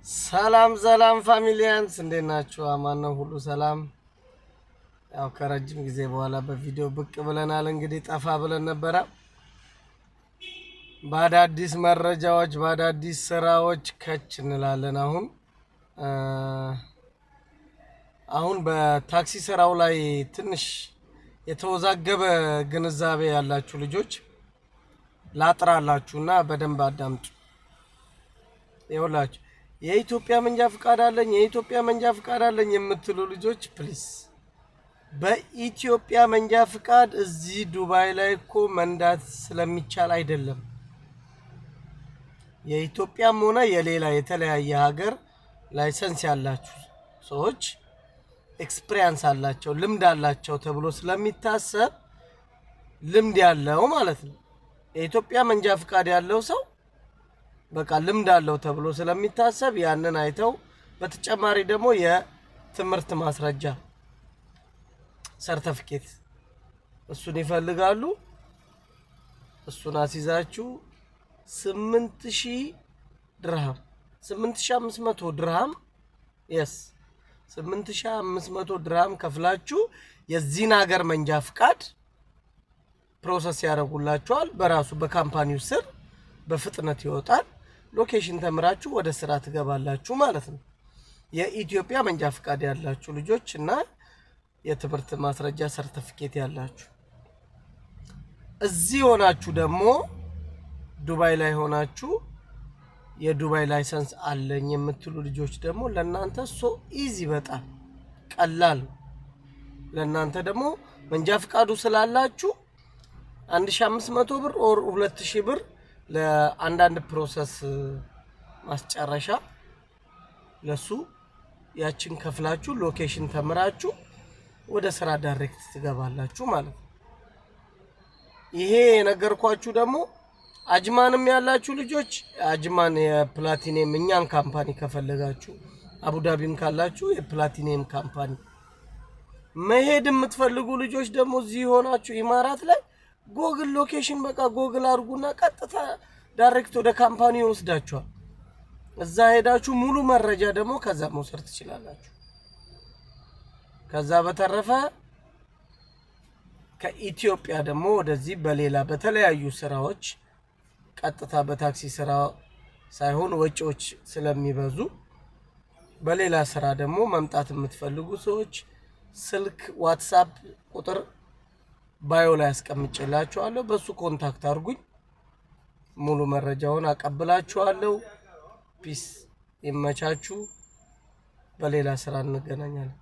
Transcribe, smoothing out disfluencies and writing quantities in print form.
ሰላም ፋሚሊያንስ እንዴት ናችሁ? አማን ነው ሁሉ ሰላም። ያው ከረጅም ጊዜ በኋላ በቪዲዮ ብቅ ብለናል። እንግዲህ ጠፋ ብለን ነበረ። በአዳዲስ መረጃዎች በአዳዲስ ስራዎች ከች እንላለን። አሁን በታክሲ ስራው ላይ ትንሽ የተወዛገበ ግንዛቤ ያላችሁ ልጆች ላጥራላችሁና በደንብ አዳምጡ። ይኸውላችሁ የኢትዮጵያ መንጃ ፍቃድ አለኝ የምትሉ ልጆች ፕሊስ፣ በኢትዮጵያ መንጃ ፍቃድ እዚህ ዱባይ ላይ እኮ መንዳት ስለሚቻል አይደለም። የኢትዮጵያም ሆነ የሌላ የተለያየ ሀገር ላይሰንስ ያላችሁ ሰዎች ኤክስፒሪየንስ አላቸው፣ ልምድ አላቸው ተብሎ ስለሚታሰብ ልምድ ያለው ማለት ነው። የኢትዮጵያ መንጃ ፍቃድ ያለው ሰው በቃ ልምድ አለው ተብሎ ስለሚታሰብ ያንን አይተው በተጨማሪ ደግሞ የትምህርት ማስረጃ ሰርቲፊኬት እሱን ይፈልጋሉ። እሱን አስይዛችሁ 8000 ድርሃም 8500 ድርሃም 8500 ድርሃም ከፍላችሁ የዚህን ሀገር መንጃ ፍቃድ ፕሮሰስ ያደርጉላችኋል። በራሱ በካምፓኒው ስር በፍጥነት ይወጣል። ሎኬሽን ተምራችሁ ወደ ስራ ትገባላችሁ ማለት ነው። የኢትዮጵያ መንጃ ፍቃድ ያላችሁ ልጆች እና የትምህርት ማስረጃ ሰርቲፊኬት ያላችሁ፣ እዚህ ሆናችሁ ደግሞ ዱባይ ላይ ሆናችሁ የዱባይ ላይሰንስ አለኝ የምትሉ ልጆች ደግሞ ለናንተ ሶ ኢዚ በጣም ቀላል። ለናንተ ደግሞ መንጃ ፍቃዱ ስላላችሁ 1500 ብር ኦር 2000 ብር ለአንዳንድ ፕሮሰስ ማስጨረሻ ለሱ ያችን ከፍላችሁ ሎኬሽን ተምራችሁ ወደ ስራ ዳይሬክት ትገባላችሁ ማለት ነው። ይሄ የነገርኳችሁ ደግሞ አጅማንም ያላችሁ ልጆች አጅማን የፕላቲኒየም እኛን ካምፓኒ ከፈለጋችሁ፣ አቡዳቢም ካላችሁ የፕላቲኒየም ካምፓኒ መሄድ የምትፈልጉ ልጆች ደግሞ እዚህ ሆናችሁ ኢማራት ላይ ጎግል ሎኬሽን በቃ ጎግል አድርጉና ቀጥታ ዳይሬክት ወደ ካምፓኒ ይወስዳችኋል። እዛ ሄዳችሁ ሙሉ መረጃ ደግሞ ከዛ መውሰድ ትችላላችሁ። ከዛ በተረፈ ከኢትዮጵያ ደግሞ ወደዚህ በሌላ በተለያዩ ስራዎች ቀጥታ በታክሲ ስራ ሳይሆን ወጪዎች ስለሚበዙ በሌላ ስራ ደግሞ መምጣት የምትፈልጉ ሰዎች ስልክ ዋትስአፕ ቁጥር ባዮ ላይ አስቀምጬላችኋለሁ። በሱ ኮንታክት አድርጉኝ፣ ሙሉ መረጃውን አቀብላችኋለሁ። ፒስ፣ ይመቻችሁ። በሌላ ስራ እንገናኛለን።